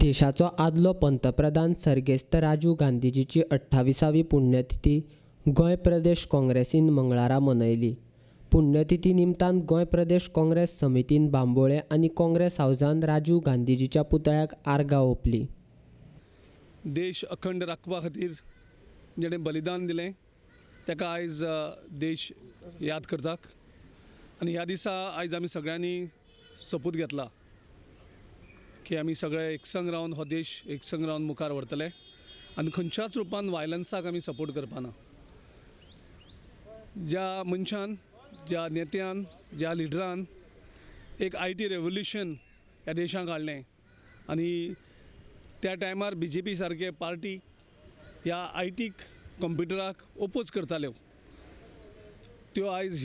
देशाचो आदलो पंतप्रधान सर्गेस्त राजीव गांधीजीची 28वी पुण्यतिथी गोंय प्रदेश काँग्रेसीन मंगळारा मनयली. पुण्यतिथी निमतान गोंय प्रदेश काँग्रेस समितीन बांबोळे आनी काँग्रेस हावजान राजीव गांधीजीच्या पुतळ्याक आर्गां ओंपली. देश अखंड राखपा खातीर जेणें बलिदान दिलें ताका आयज देश याद करता आनी ह्या दिसा आयज आमी सगळ्यांनी सपूत घेतला की आमी सगळे एकसंग रावन हो देश एकसंग रावन मुखार व्हरतले आनी खंयच्याच रुपान वायलन्साक आमी सपोर्ट करपाना. ज्या मनशान, ज्या नेत्यान, ज्या लिडरान एक IT रेवोल्युशन ह्या देशाक हाडलें आनी त्या टायमार BJP सारके पार्टी ह्या IT कंप्युटराक ओपोज करताल्यो, त्यो आयज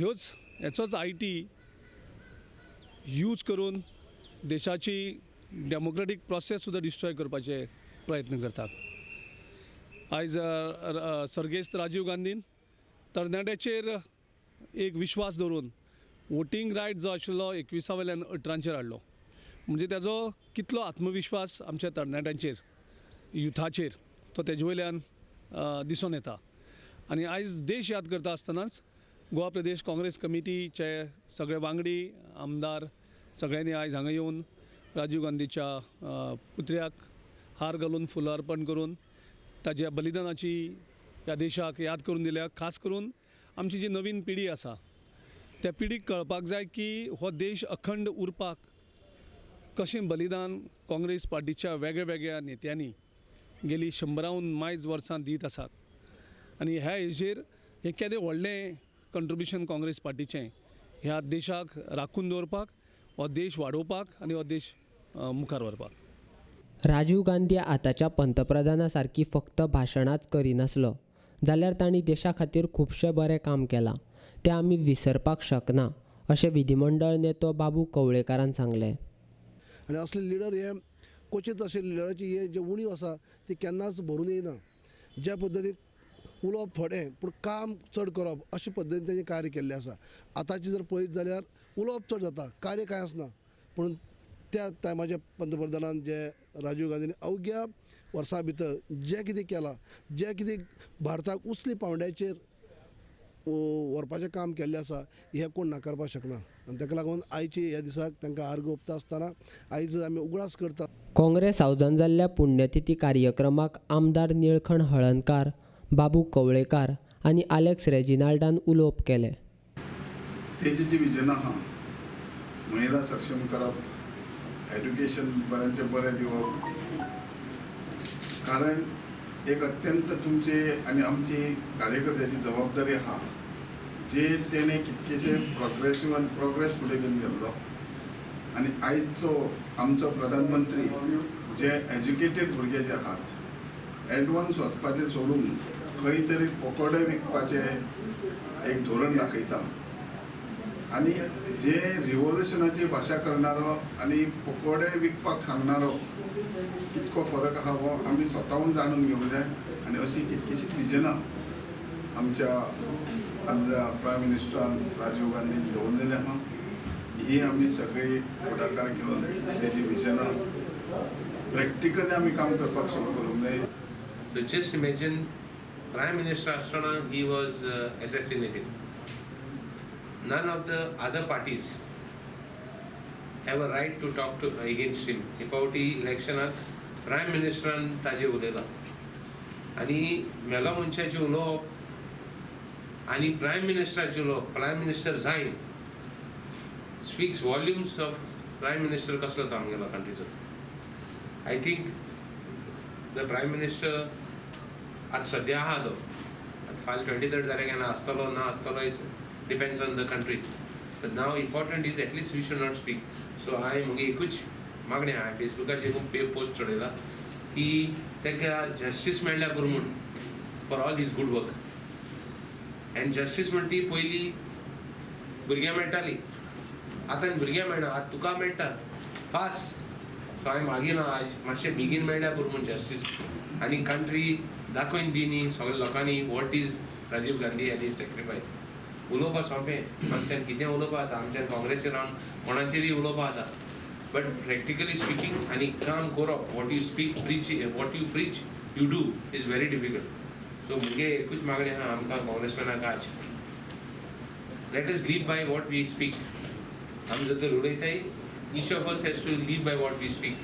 हेचोच IT यूज करून देशाची डेमोक्रेटीक प्रोसेस सुद्दां डिस्ट्रॉय करपाचे प्रयत्न करतात. आयज सर्गेस्त राजीव गांधीन तरणाट्याचेर एक विश्वास दवरून वोटींग रायट जो आशिल्लो 21वेल्यान 18चेर हाडलो. म्हणजे ताजो कितलो आत्मविश्वास आमच्या तरणाट्यांचेर, युथाचेर तो तेजे वयल्यान दिसून येता. आनी आयज देश याद करता आसतनाच गोवा प्रदेश काँग्रेस कमिटीचे सगळे वांगडी आमदार सगळ्यांनी आयज हांगा येवन राजीव गांधीच्या पुतळ्याक हार घालून फुलां अर्पण करून ताज्या बलिदानाची ह्या देशाक याद करून दिल्या. खास करून आमची जी नवीन पिढी आसा त्या पिढीक कळपाक जाय की हो देश अखंड उरपाक कशें बलिदान काँग्रेस पार्टीच्या वेगळ्या वेगळ्या नेत्यांनी गेली 100हून मायज वर्सां दीत आसात. आनी ह्या हेजेर हें केदें व्हडलें कंट्रिब्युशन काँग्रेस पार्टीचें ह्या देशाक राखून दवरपाक, हो देश वाडोवपाक आनी हो देश मुखार व्हरपाक. राजीव गांधी आतांच्या पंतप्रधाना सारकी फक्त भाशणांच करिनासलो, जाल्यार तांणी देशा खातीर खुबशें बरें काम केलां. तें आमी विसरपाक शकना अशें विधिमंडळ नेतो बाबू कवळेकारान सांगलें. आनी असले लिडर हे क्वचित अशे लिडराची हे जे उणीव आसा ती केन्नाच भरून येयना. ज्या पद्दतीन उलोवप थोडें पूण काम चड करप अशे पद्दतीन तेणें कार्य केल्लें आसा. आतांची जर पळयत जाल्यार उलोवप चड जाता, कार्य कांय आसना. पूण त्या टायमाच्या पंतप्रधानान जे राजीव गांधीन अवघ्या वर्सां भितर जें कितें केलां, जें कितें भारताक उचली पांवड्याचेर व्हरपाचें काम केल्लें आसा हें कोण नाकारपाक शकना. आनी ताका लागून आयची ह्या दिसाक तांकां आर्गां ओंपता आसतना आयज आमी उगडास करतात. काँग्रेस हावजान जाल्ल्या पुण्यतिथी कार्यक्रमाक आमदार निळखण हळर्णकार, बाबू कवळेकार आनी आलेक्स रेजिनाल्डान उलोवप केलें. तेजी जी विजन आहा महिला सक्षम करप, एड्युकेशन बऱ्यांचे बरें दिवप, कारण एक अत्यंत तुमचे आनी आमची कार्यकर्त्याची जबाबदारी आहा जे तेणे कितकेशे प्रोग्रेस फुडें घेवन गेल्लो. आनी आयजचो आमचो प्रधानमंत्री जे एज्युकेटेड भुरगे जे आहात, एडवान्स वचपाचें सोडून खंय तरी पकोडे विकपाचें एक धोरण दाखयता. आनी जे रिवोल्युशनाची भाशा करणारो आनी पकोडे विकपाक सांगणारो कितको फरक आहा हो आमी स्वताहून जाणून घेवंक जाय. आनी अशी कितकीशीच विजनां आमच्या आदल्या प्रायम मिनिस्टरान राजीव गांधीन दवरलेली आहा. ही आमी सगळी फुडाकार घेवन तेजी विजनां प्रॅक्टिकली आमी काम करपाक सुरू करूंक जाय. So just imagine Prime Minister Ashtana, he was assassinated. None of the other parties have a right to talk to against him. About election Prime Minister ताजे उलयला आनी मेलो मनशाचें उलोवप आनी प्रायम मिनिस्टराचें उलोवप, प्रायम मिनिस्टर जायन speaks volumes of prime minister कसलो काम केलो कंट्रीचो. I think the prime minister आज सद्या आहा तो, फाल्यां 23rd जाल्यार केन्ना आसतलो ना आसतलो depends on the country. But now important is at least we should not speak. So हांवें म्हगे एकूच मागणें हांवें फेसबुकाचेर पोस्ट चडयला की ताका जस्टीस मेळ्ळ्या पुरो म्हूण for all his good work. And justice म्हण ती पयलीं भुरग्यां मेळटाली, आतां भुरग्यां मेळना, आतां तुका मेळटा फास्ट. सो हांवें मागिना आज मातशें बेगीन मेळ्ळ्या पुरो म्हूण जस्टीस आनी कंट्री दाखोवन दी न्ही सगळ्या लोकांनी what is Rajiv Gandhi and his sacrifice. उलोवपा सोंपें, आमच्यान कितें उलोवपा जाता, आमच्यान काँग्रेसीर रावन कोणाचेरय उलोवपा जाता. But practically speaking, any काम करप, what you speak, preach, what you preach, you do is very difficult. So मुझे कुछ मांगने हैं आमका कांग्रेसमैन का आज. Let us live by what we speak. हम जब तो लड़े थे, each of us has to live by what we speak.